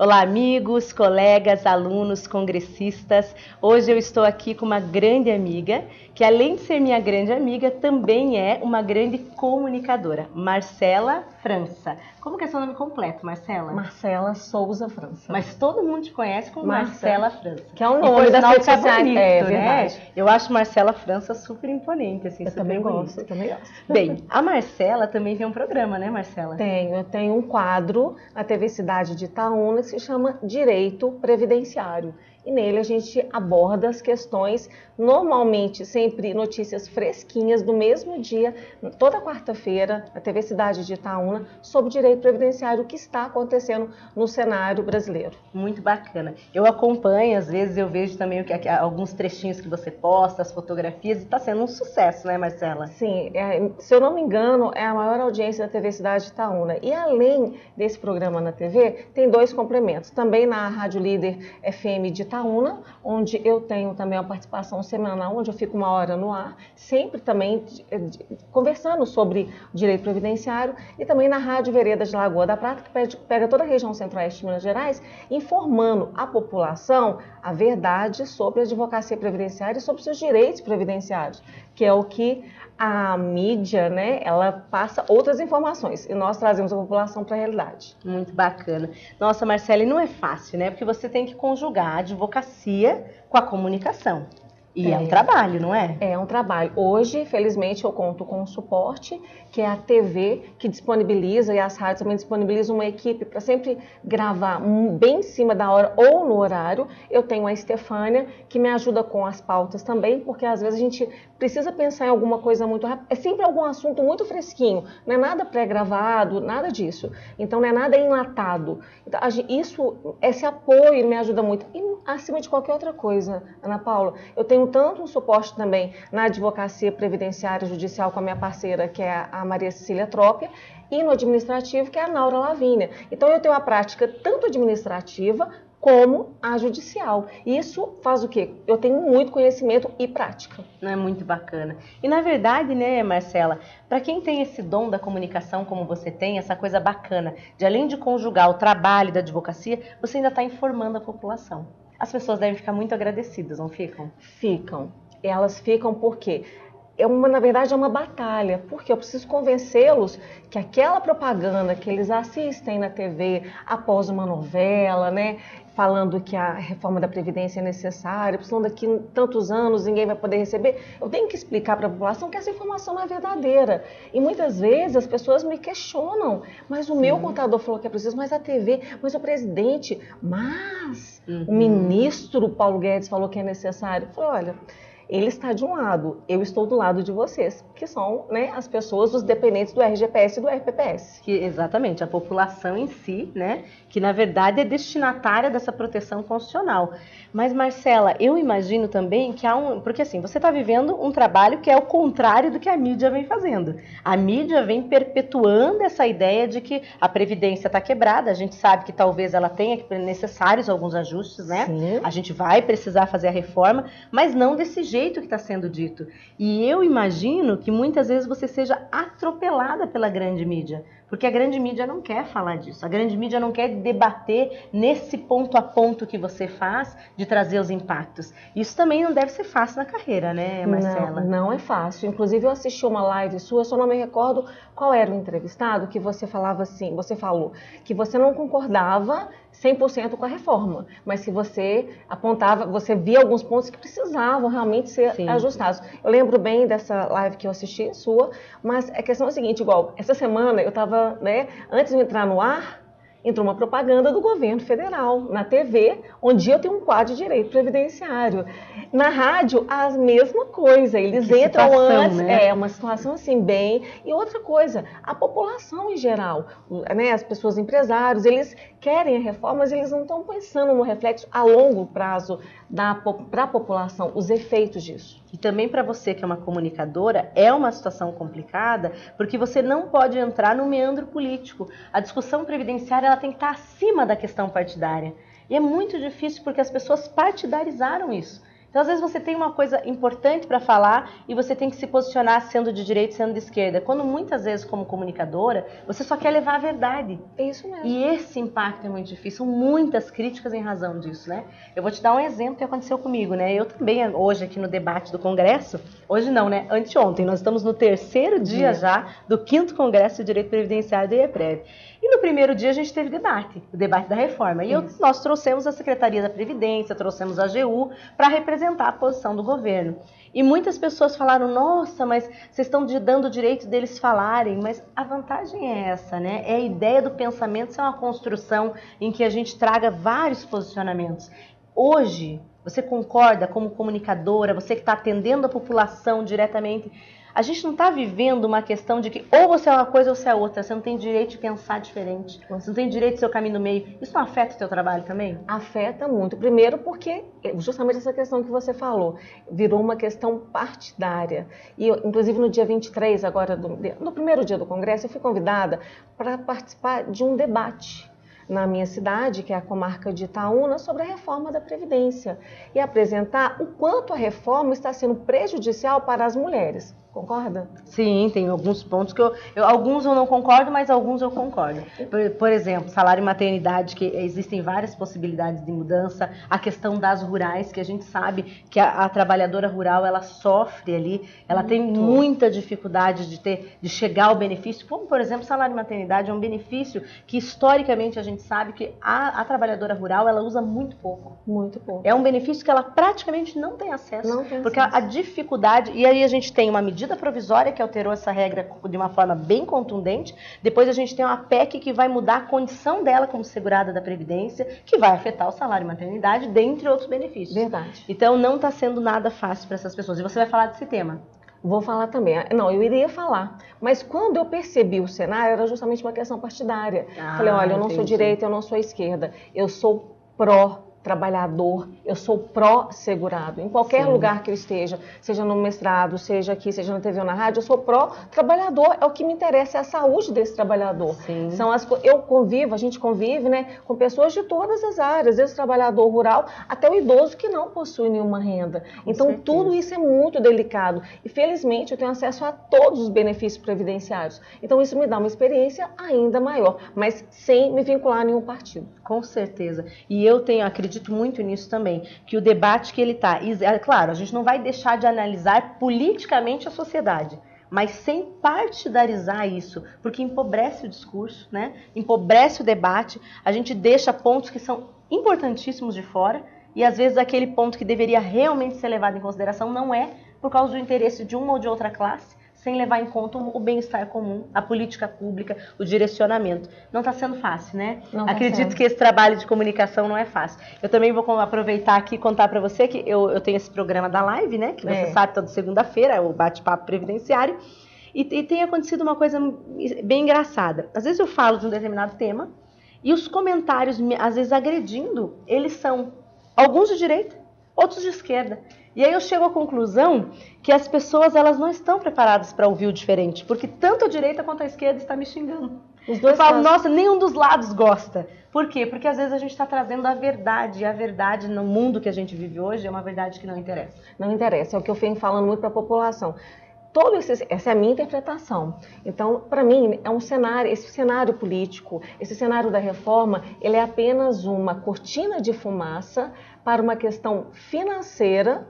Olá, amigos, colegas, alunos, congressistas. Hoje eu estou aqui com uma grande amiga, que além de ser minha grande amiga, também é uma grande comunicadora, Marcela França. Como que é seu nome completo, Marcela? Marcela Souza França. Mas todo mundo te conhece como Marcela França. Que é o nome da rede social, bonito, é né? verdade. Eu acho Marcela França super imponente, assim, Eu super também bonita. gosto, eu também gosto. Bem, a Marcela também tem um programa, né, Marcela? Eu tenho um quadro na TV Cidade de Itaúna que se chama Direito Previdenciário. E nele a gente aborda as questões, normalmente sempre notícias fresquinhas do mesmo dia, toda quarta-feira, na TV Cidade de Itaúna, sobre direito previdenciário, o que está acontecendo no cenário brasileiro. Muito bacana. Eu acompanho, às vezes eu vejo também alguns trechinhos que você posta, as fotografias, e está sendo um sucesso, né, Marcela? Sim, se eu não me engano, é a maior audiência da TV Cidade de Itaúna. E além desse programa na TV, tem dois complementos. Também na Rádio Líder FM de Itaúna, onde eu tenho também uma participação semanal, onde eu fico 1 hora no ar, sempre também conversando sobre direito previdenciário, e também na Rádio Vereda de Lagoa da Prata, que pega toda a região centro-oeste de Minas Gerais, informando a população a verdade sobre a advocacia previdenciária e sobre seus direitos previdenciários, que é o que a mídia, né, ela passa outras informações e nós trazemos a população para a realidade. Muito bacana. Nossa, Marcela, e não é fácil, né? Porque você tem que conjugar a advocacia com a comunicação. E é um trabalho, não é? É um trabalho. Hoje, felizmente, eu conto com um suporte, que é a TV, que disponibiliza, e as rádios também disponibilizam uma equipe para sempre gravar bem em cima da hora ou no horário. Eu tenho a Estefânia, que me ajuda com as pautas também, porque às vezes a gente precisa pensar em alguma coisa muito rápida. É sempre algum assunto muito fresquinho, não é nada pré-gravado, nada disso. Então, não é nada enlatado. Então, esse apoio me ajuda muito. E acima de qualquer outra coisa, Ana Paula, eu tenho tanto um suporte também na advocacia previdenciária e judicial com a minha parceira, que é a Maria Cecília Trópia, e no administrativo, que é a Naura Lavínia. Então, eu tenho a prática tanto administrativa como a judicial. Isso faz o quê? Eu tenho muito conhecimento e prática. Não é muito bacana. E na verdade, né, Marcela, para quem tem esse dom da comunicação como você tem, essa coisa bacana, de além de conjugar o trabalho da advocacia, você ainda está informando a população. As pessoas devem ficar muito agradecidas, não ficam? Ficam. Elas ficam porque na verdade é uma batalha, porque eu preciso convencê-los que aquela propaganda que eles assistem na TV após uma novela, né, falando que a reforma da Previdência é necessária, precisam daqui tantos anos ninguém vai poder receber, eu tenho que explicar para a população que essa informação não é verdadeira. E muitas vezes as pessoas me questionam, mas o meu contador falou que é preciso, mas a TV, mas o presidente, mas o ministro Paulo Guedes falou que é necessário. Eu falei, olha, ele está de um lado, eu estou do lado de vocês, que são, né, as pessoas, os dependentes do RGPS e do RPPS. Exatamente, a população em si, né, que na verdade é destinatária dessa proteção constitucional. Mas, Marcela, eu imagino também que porque assim, você está vivendo um trabalho que é o contrário do que a mídia vem fazendo. A mídia vem perpetuando essa ideia de que a Previdência está quebrada, a gente sabe que talvez ela tenha necessários alguns ajustes, né? Sim. A gente vai precisar fazer a reforma, mas não desse jeito que está sendo dito. E eu imagino que muitas vezes você seja atropelada pela grande mídia, porque a grande mídia não quer falar disso, a grande mídia não quer debater nesse ponto a ponto que você faz de trazer os impactos. Isso também não deve ser fácil na carreira, né, Marcela? Não é fácil. Inclusive eu assisti uma live sua, só não me recordo qual era o entrevistado, que você falava assim, você falou que você não concordava 100% com a reforma, mas que você apontava, você via alguns pontos que precisavam realmente ser ajustados. Eu lembro bem dessa live que eu assisti, sua, mas a questão é a seguinte, igual, essa semana eu estava, né, antes de entrar no ar, entrou uma propaganda do governo federal na TV, onde eu tenho um quadro de direito previdenciário. Na rádio, a mesma coisa, eles entram antes, né? É uma situação assim, bem... E outra coisa, a população em geral, né, as pessoas empresários, eles querem a reforma, mas eles não estão pensando no reflexo a longo prazo para a população, os efeitos disso. E também para você que é uma comunicadora, é uma situação complicada, porque você não pode entrar no meandro político. A discussão previdenciária ela tem que estar acima da questão partidária. E é muito difícil porque as pessoas partidarizaram isso. Então, às vezes, você tem uma coisa importante para falar e você tem que se posicionar sendo de direita, sendo de esquerda. Quando muitas vezes, como comunicadora, você só quer levar a verdade. É isso mesmo. E esse impacto é muito difícil. Muitas críticas em razão disso, né? Eu vou te dar um exemplo que aconteceu comigo, né? Eu também, hoje aqui no debate do Congresso, hoje não, né? Anteontem, nós estamos no 3º dia já do 5º Congresso de Direito Previdenciário do IEPREV. E no primeiro dia a gente teve debate, o debate da reforma. E nós trouxemos a Secretaria da Previdência, trouxemos a AGU para representar a posição do governo. E muitas pessoas falaram, nossa, mas vocês estão dando o direito deles falarem. Mas a vantagem é essa, né? É a ideia do pensamento ser uma construção em que a gente traga vários posicionamentos. Hoje, você concorda como comunicadora, você que está atendendo a população diretamente, a gente não está vivendo uma questão de que ou você é uma coisa ou você é outra. Você não tem direito de pensar diferente. Você não tem direito de ser o caminho no meio. Isso não afeta o teu trabalho também? Afeta muito. Primeiro porque justamente essa questão que você falou virou uma questão partidária. E eu, inclusive no dia 23, agora no primeiro dia do Congresso, eu fui convidada para participar de um debate na minha cidade, que é a comarca de Itaúna, sobre a reforma da Previdência e apresentar o quanto a reforma está sendo prejudicial para as mulheres. Concorda? Sim, tem alguns pontos que alguns eu não concordo, mas alguns eu concordo. Por exemplo, salário e maternidade, que existem várias possibilidades de mudança. A questão das rurais, que a gente sabe que a trabalhadora rural, ela sofre ali, ela tem muita dificuldade de chegar ao benefício. Como, por exemplo, salário e maternidade é um benefício que, historicamente, a gente sabe que a trabalhadora rural, ela usa muito pouco. Muito pouco. É um benefício que ela praticamente não tem acesso. Não tem porque acesso. a dificuldade... E aí a gente tem uma medida provisória que alterou essa regra de uma forma bem contundente. Depois a gente tem uma PEC que vai mudar a condição dela como segurada da Previdência, que vai afetar o salário e maternidade, dentre outros benefícios. Verdade. Então não está sendo nada fácil para essas pessoas. E você vai falar desse tema? Vou falar também. Não, eu iria falar. Mas quando eu percebi o cenário, era justamente uma questão partidária. Falei, olha, eu não sou direita, eu não sou esquerda. Eu sou pró-trabalhador, eu sou pró-segurado. Em qualquer lugar que eu esteja, seja no mestrado, seja aqui, seja na TV ou na rádio, eu sou pró-trabalhador. É o que me interessa, é a saúde desse trabalhador. A gente convive, né, com pessoas de todas as áreas, desde o trabalhador rural até o idoso que não possui nenhuma renda. Então, tudo isso é muito delicado. E, felizmente, eu tenho acesso a todos os benefícios previdenciários. Então, isso me dá uma experiência ainda maior, mas sem me vincular a nenhum partido. Com certeza. E eu acredito muito nisso também, que o debate que ele está... Claro, a gente não vai deixar de analisar politicamente a sociedade, mas sem partidarizar isso, porque empobrece o discurso, né? Empobrece o debate, a gente deixa pontos que são importantíssimos de fora, e às vezes aquele ponto que deveria realmente ser levado em consideração não é, por causa do interesse de uma ou de outra classe, sem levar em conta o bem-estar comum, a política pública, o direcionamento. Não está sendo fácil, né? Acredito que esse trabalho de comunicação não é fácil. Eu também vou aproveitar aqui e contar para você que eu tenho esse programa da live, né? Que você sabe, toda segunda-feira, o bate-papo previdenciário. E tem acontecido uma coisa bem engraçada. Às vezes eu falo de um determinado tema e os comentários, às vezes agredindo, eles são alguns de direita, outros de esquerda. E aí eu chego à conclusão que as pessoas elas não estão preparadas para ouvir o diferente, porque tanto a direita quanto a esquerda está me xingando. Os dois falam, nossa, nenhum dos lados gosta. Por quê? Porque às vezes a gente está trazendo a verdade, e a verdade no mundo que a gente vive hoje é uma verdade que não interessa. Não interessa, é o que eu venho falando muito para a população. Essa é a minha interpretação. Então, para mim, é um cenário, esse cenário político, esse cenário da reforma, ele é apenas uma cortina de fumaça para uma questão financeira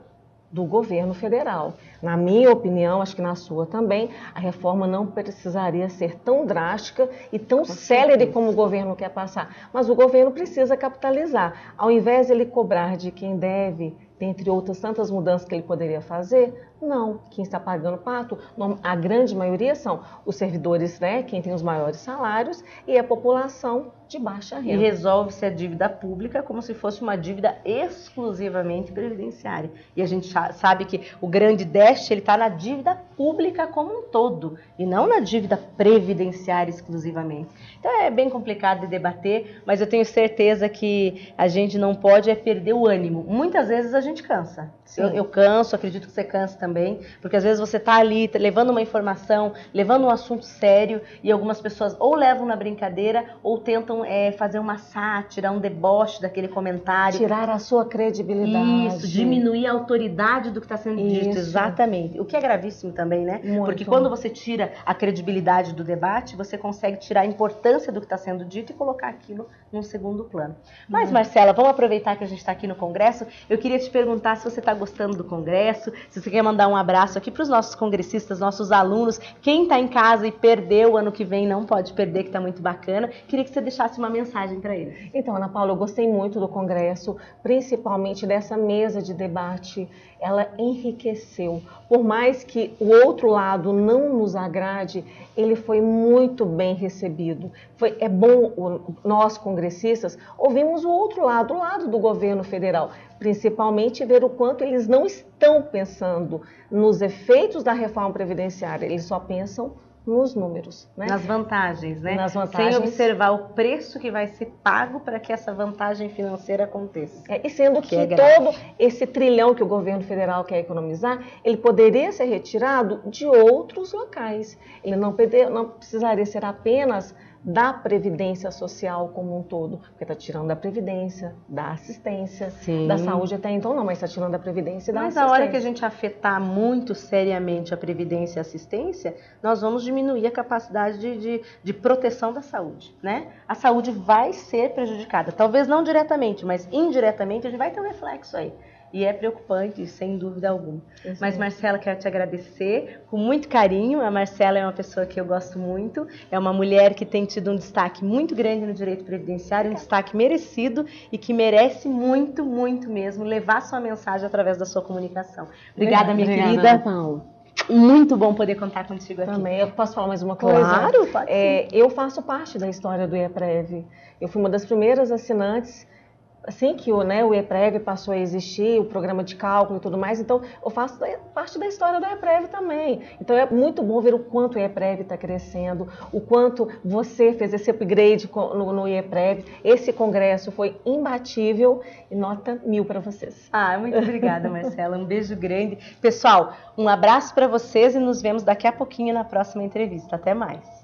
do governo federal. Na minha opinião, acho que na sua também, a reforma não precisaria ser tão drástica e tão célere como o governo quer passar. Mas o governo precisa capitalizar. Ao invés de ele cobrar de quem deve, dentre outras tantas mudanças que ele poderia fazer, não. Quem está pagando pato, a grande maioria são os servidores, né, quem tem os maiores salários, e a população de baixa renda. E resolve-se a dívida pública como se fosse uma dívida exclusivamente previdenciária. E a gente sabe que o grande déficit está na dívida pública como um todo, e não na dívida previdenciária exclusivamente. Então é bem complicado de debater, mas eu tenho certeza que a gente não pode perder o ânimo. Muitas vezes a gente cansa. Eu canso, acredito que você cansa também. também, porque às vezes você está ali levando uma informação, levando um assunto sério e algumas pessoas ou levam na brincadeira ou tentam fazer uma sátira, um deboche daquele comentário. Tirar a sua credibilidade. Isso, diminuir a autoridade do que está sendo dito, exatamente. O que é gravíssimo também, né? Muito. Porque quando você tira a credibilidade do debate, você consegue tirar a importância do que está sendo dito e colocar aquilo num segundo plano. Mas, Marcela, vamos aproveitar que a gente está aqui no Congresso. Eu queria te perguntar se você está gostando do Congresso, se você quer mandar um abraço aqui para os nossos congressistas, nossos alunos. Quem está em casa e perdeu, ano que vem não pode perder, que está muito bacana. Queria que você deixasse uma mensagem para eles. Então, Ana Paula, eu gostei muito do Congresso, principalmente dessa mesa de debate. Ela enriqueceu. Por mais que o outro lado não nos agrade, ele foi muito bem recebido. É bom, nós congressistas, ouvimos o outro lado, o lado do governo federal, principalmente ver o quanto eles não estão pensando nos efeitos da reforma previdenciária, eles só pensam nos números, né? Nas vantagens, né? Nas vantagens. Sem observar o preço que vai ser pago para que essa vantagem financeira aconteça. E sendo que todo esse trilhão que o governo federal quer economizar, ele poderia ser retirado de outros locais. Ele não precisaria ser apenas da Previdência Social como um todo, porque está tirando da Previdência, da assistência, da saúde até então não, mas está tirando da Previdência e da assistência. Mas a hora que a gente afetar muito seriamente a Previdência e a assistência, nós vamos diminuir a capacidade de proteção da saúde, né? A saúde vai ser prejudicada, talvez não diretamente, mas indiretamente a gente vai ter um reflexo aí. E é preocupante, sem dúvida alguma. Mas, Marcela, quero te agradecer com muito carinho. A Marcela é uma pessoa que eu gosto muito. É uma mulher que tem tido um destaque muito grande no direito previdenciário, um destaque merecido e que merece muito, muito mesmo levar sua mensagem através da sua comunicação. Obrigada, minha querida. Paulo. Muito bom poder contar contigo aqui. Também. Eu posso falar mais uma coisa? Claro, pode sim. Eu faço parte da história do IEPREV. Eu fui uma das primeiras assinantes assim que o IEPREV passou a existir, o programa de cálculo e tudo mais, então eu faço parte da história do IEPREV também. Então é muito bom ver o quanto o IEPREV está crescendo, o quanto você fez esse upgrade no IEPREV. Esse congresso foi imbatível e nota 1000 para vocês. Muito obrigada, Marcela. Um beijo grande. Pessoal, um abraço para vocês e nos vemos daqui a pouquinho na próxima entrevista. Até mais.